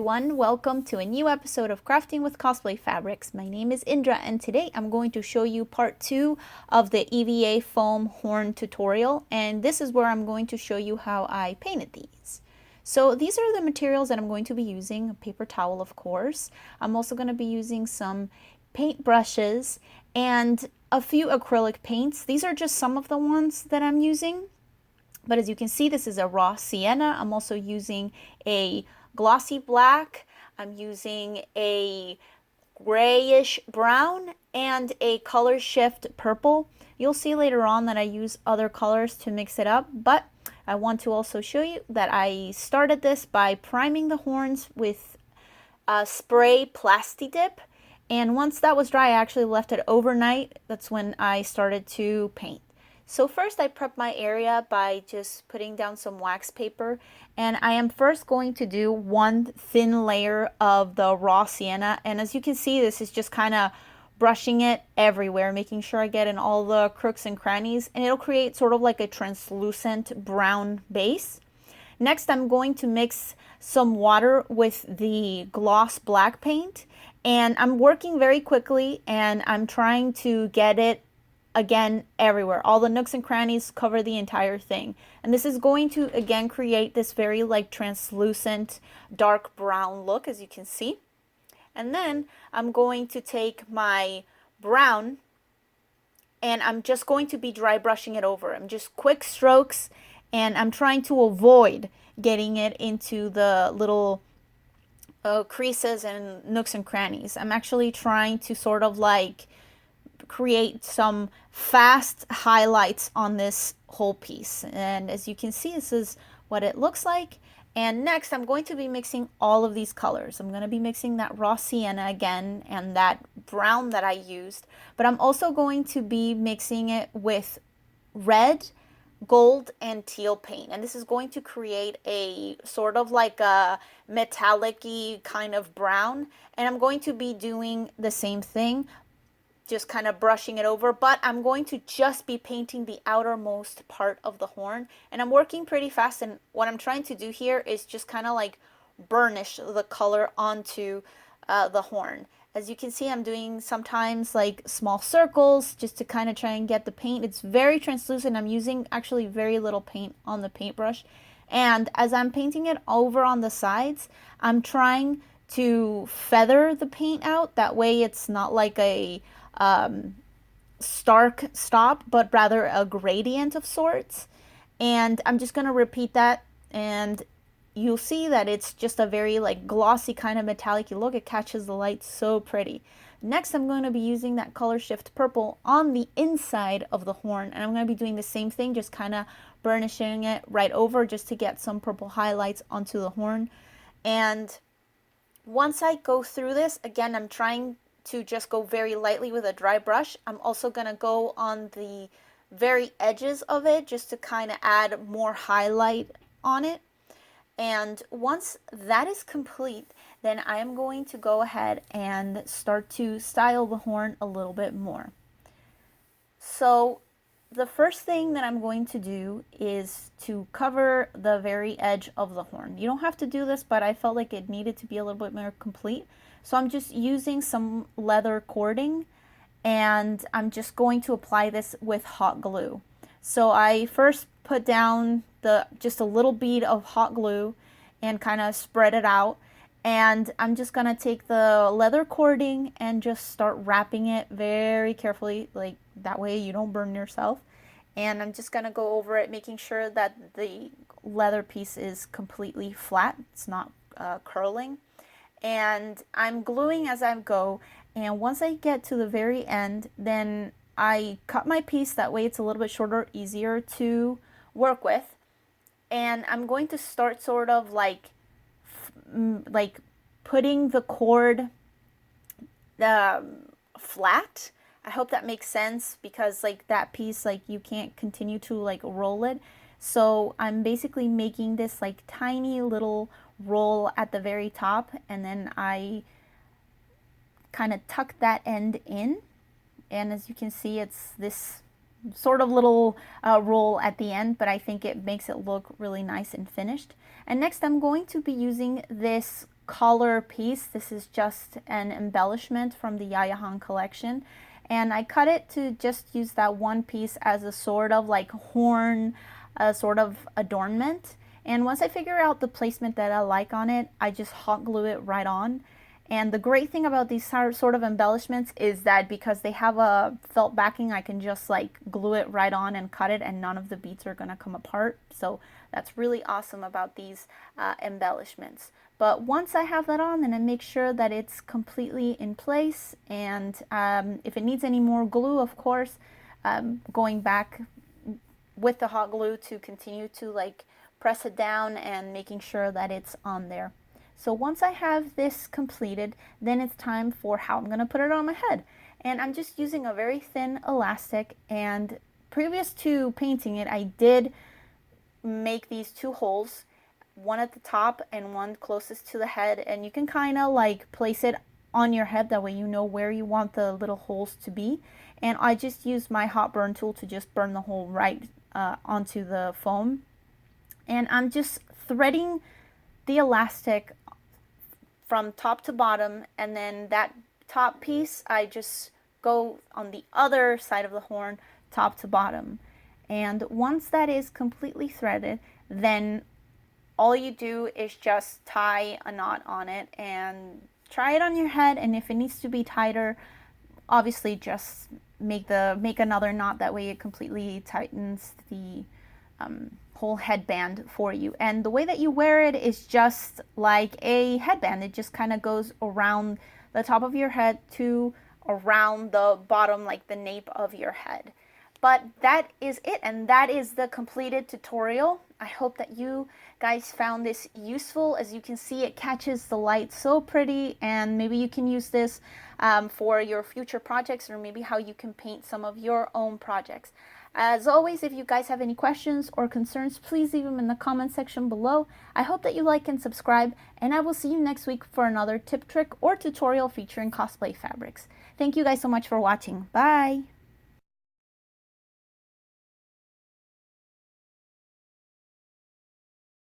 everyone, welcome to a new episode of Crafting with Cosplay Fabrics. My name is Indra and today I'm going to show you part 2 of the EVA foam horn tutorial, and this is where I'm going to show you how I painted these. So these are the materials that I'm going to be using, a paper towel of course. I'm also going to be using some paint brushes and a few acrylic paints. These are just some of the ones that I'm using. But as you can see, this is a raw sienna. I'm also using a glossy black. I'm using a grayish brown and a color shift purple. You'll see later on that I use other colors to mix it up, but I want to also show you that I started this by priming the horns with a spray plasti dip. And once that was dry, I actually left it overnight. That's when I started to paint. So first I prep my area by just putting down some wax paper, and I am first going to do one thin layer of the raw sienna, and as you can see, this is just kind of brushing it everywhere, making sure I get in all the crooks and crannies, and it'll create sort of like a translucent brown base. Next, I'm going to mix some water with the gloss black paint, and I'm working very quickly, and I'm trying to get it again everywhere. All the nooks and crannies, cover the entire thing. And this is going to again create this very like translucent dark brown look, as you can see. And then I'm going to take my brown and I'm just going to be dry brushing it over. I'm just quick strokes, and I'm trying to avoid getting it into the little creases and nooks and crannies. I'm actually trying to sort of like create some fast highlights on this whole piece. And as you can see, this is what it looks like. And next I'm going to be mixing all of these colors. I'm going to be mixing that raw sienna again and that brown that I used, but I'm also going to be mixing it with red, gold, and teal paint, and this is going to create a sort of like a metallic-y kind of brown. And I'm going to be doing the same thing, just kind of brushing it over, but I'm going to just be painting the outermost part of the horn, and I'm working pretty fast, and what I'm trying to do here is just kind of like burnish the color onto the horn. As you can see, I'm doing sometimes like small circles just to kind of try and get the paint. It's very translucent. I'm using actually very little paint on the paintbrush, and as I'm painting it over on the sides, I'm trying to feather the paint out. That way it's not like a stark stop, but rather a gradient of sorts. And I'm just going to repeat that, and you'll see that it's just a very like glossy kind of metallic look. It catches the light so pretty. Next, I'm going to be using that color shift purple on the inside of the horn, and I'm going to be doing the same thing, just kind of burnishing it right over just to get some purple highlights onto the horn. And once I go through this, again, I'm trying to just go very lightly with a dry brush. I'm also going to go on the very edges of it just to kind of add more highlight on it. And once that is complete, then I am going to go ahead and start to style the horn a little bit more. So the first thing that I'm going to do is to cover the very edge of the horn. You don't have to do this, but I felt like it needed to be a little bit more complete. So I'm just using some leather cording, and I'm just going to apply this with hot glue. So I first put down just a little bead of hot glue and kind of spread it out. And I'm just going to take the leather cording and just start wrapping it very carefully, like that way you don't burn yourself. And I'm just going to go over it, making sure that the leather piece is completely flat. It's not curling. And I'm gluing as I go, and once I get to the very end, then I cut my piece. That way it's a little bit shorter, easier to work with. And I'm going to start sort of like putting the cord flat. I hope that makes sense, because like that piece, like you can't continue to like roll it. So I'm basically making this like tiny little roll at the very top, and then I kind of tuck that end in, and as you can see, it's this sort of little roll at the end, but I think it makes it look really nice and finished. And next I'm going to be using this collar piece. This is just an embellishment from the Yayahan collection. And I cut it to just use that one piece as a sort of like horn, sort of adornment. And once I figure out the placement that I like on it, I just hot glue it right on. And the great thing about these sort of embellishments is that because they have a felt backing, I can just like glue it right on and cut it, and none of the beads are going to come apart. So that's really awesome about these embellishments. But once I have that on, then I make sure that it's completely in place. And if it needs any more glue, of course, going back with the hot glue to continue to like press it down and making sure that it's on there. So once I have this completed, then it's time for how I'm going to put it on my head. And I'm just using a very thin elastic, and previous to painting it, I did make these two holes, one at the top and one closest to the head, and you can kind of like place it on your head, that way you know where you want the little holes to be. And I just used my hot burn tool to just burn the hole right onto the foam. And I'm just threading the elastic from top to bottom, and then that top piece I just go on the other side of the horn, top to bottom. And once that is completely threaded, then all you do is just tie a knot on it and try it on your head. And if it needs to be tighter, obviously just make another knot, that way it completely tightens the whole headband for you. And the way that you wear it is just like a headband. It just kind of goes around the top of your head to around the bottom, like the nape of your head. But that is it, and that is the completed tutorial. I hope that you guys found this useful. As you can see, it catches the light so pretty, and maybe you can use this for your future projects, or maybe how you can paint some of your own projects. As always, if you guys have any questions or concerns, please leave them in the comment section below. I hope that you like and subscribe, and I will see you next week for another tip, trick, or tutorial featuring Cosplay Fabrics. Thank you guys so much for watching. Bye!